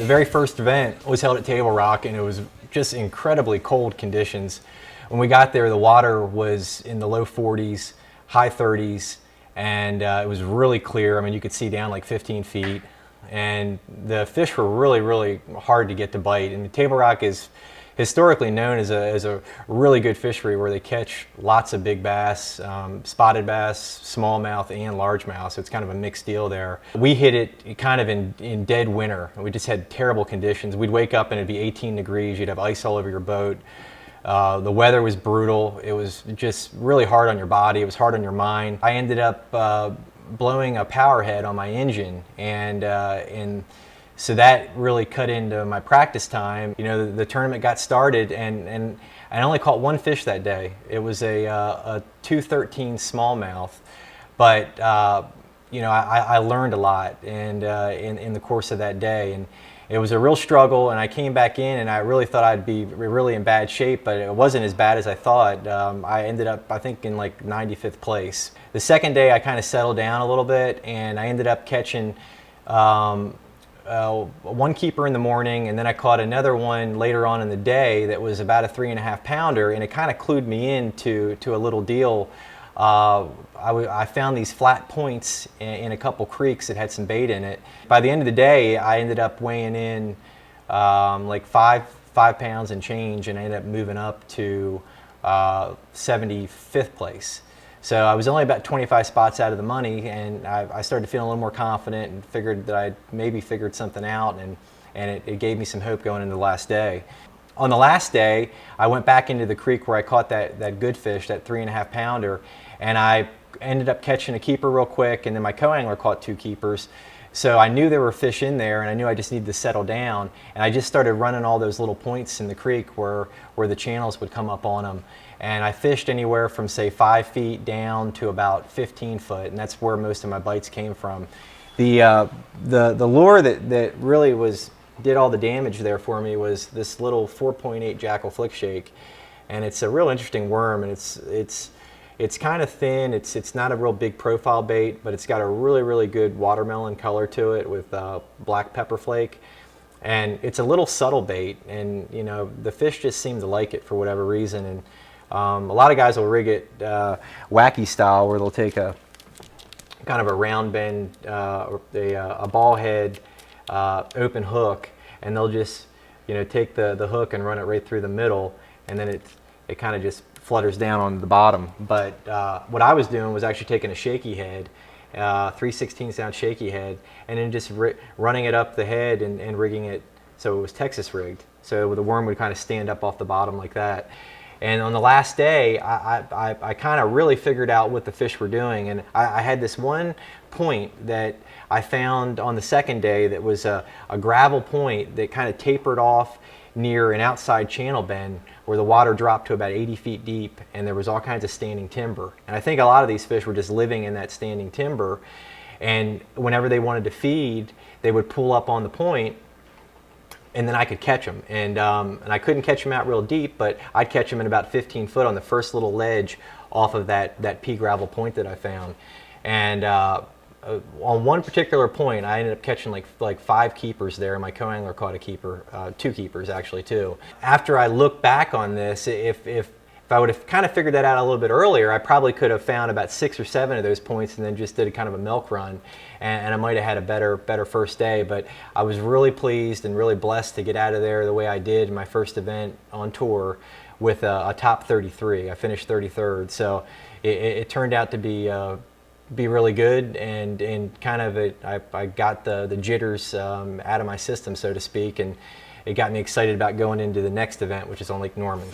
very first event was held at Table Rock, and it was just incredibly cold conditions. When we got there, the water was in the low 40s, high 30s, and it was really clear. I mean, you could see down like 15 feet, and the fish were really, really hard to get to bite. And Table Rock is historically known as a really good fishery where they catch lots of big bass, spotted bass, smallmouth, and largemouth. So it's kind of a mixed deal there. We hit it kind of in dead winter. We just had terrible conditions. We'd wake up and it'd be 18 degrees. You'd have ice all over your boat. The weather was brutal. It was just really hard on your body. It was hard on your mind. I ended up blowing a power head on my engine, and so that really cut into my practice time. You know, the tournament got started, and I only caught one fish that day. It was a 213 smallmouth, but you know, I learned a lot, and in the course of that day, and it was a real struggle. And I came back in, and I really thought I'd be really in bad shape, but it wasn't as bad as I thought. I ended up, I think, in like 95th place. The second day, I kind of settled down a little bit, and I ended up catching one keeper in the morning, and then I caught another one later on in the day that was about a 3.5 pounder, and it kind of clued me into a little deal. I found these flat points in a couple creeks that had some bait in it. By the end of the day, I ended up weighing in like five pounds and change, and I ended up moving up to 75th place. So I was only about 25 spots out of the money, and I started feeling a little more confident and figured that I'd maybe figured something out, and it gave me some hope going into the last day. On the last day, I went back into the creek where I caught that good fish, that 3.5 pounder, and I ended up catching a keeper real quick, and then my co-angler caught 2 keepers. So I knew there were fish in there, and I knew I just needed to settle down, and I just started running all those little points in the creek where the channels would come up on them. And I fished anywhere from, say, 5 feet down to about 15 foot, and that's where most of my bites came from. The lure that really did all the damage there for me was this little 4.8 Jackal Flick Shake, and it's a real interesting worm, and it's kind of thin. It's not a real big profile bait, but it's got a really, really good watermelon color to it with black pepper flake. And it's a little subtle bait, and you know, the fish just seem to like it for whatever reason. And a lot of guys will rig it wacky style, where they'll take a kind of a round bend, a ball head open hook, and they'll just, you know, take the hook and run it right through the middle, and then it kind of just flutters down on the bottom. But what I was doing was actually taking a shaky head, 3/16 ounce shaky head, and then just running it up the head and rigging it so it was Texas rigged, so the worm would kind of stand up off the bottom like that. And on the last day, I kind of really figured out what the fish were doing, and I had this one point that I found on the second day that was a gravel point that kind of tapered off near an outside channel bend where the water dropped to about 80 feet deep, and there was all kinds of standing timber. And I think a lot of these fish were just living in that standing timber, and whenever they wanted to feed, they would pull up on the point, and then I could catch them. And I couldn't catch them out real deep, but I'd catch them in about 15 foot on the first little ledge off of that pea gravel point that I found. And on one particular point, I ended up catching like 5 keepers there, and my co-angler caught a keeper, 2 keepers actually too. After I look back on this, if I would have kind of figured that out a little bit earlier, I probably could have found about 6 or 7 of those points and then just did a kind of a milk run, and I might have had a better first day. But I was really pleased and really blessed to get out of there the way I did in my first event on tour with a top 33. I finished 33rd, so it turned out to be really good, and kind of I got the jitters out of my system, so to speak, and it got me excited about going into the next event, which is on Lake Norman.